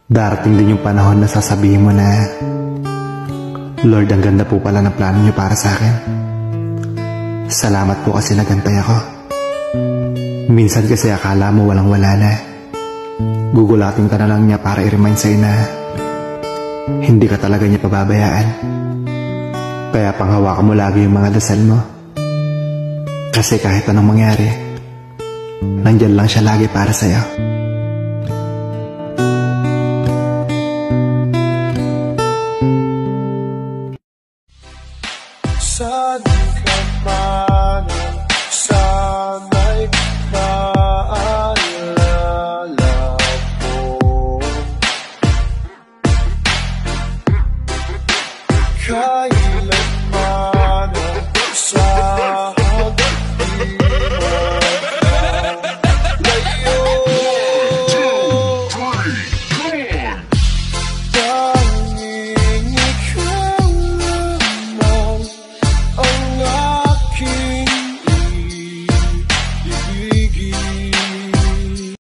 Darating din yung panahon na sasabihin mo na, Lord, ang ganda po pala ng plano niyo para sa akin. Salamat po kasi nagantay ako. Minsan kasi akala mo walang-wala na. Gugulatin ka na lang niya para i-remind sa'yo na hindi ka talaga niya pababayaan. Kaya panghawakan mo lagi yung mga dasal mo. Kasi kahit anong mangyari, nandyan lang siya lagi para sa'yo.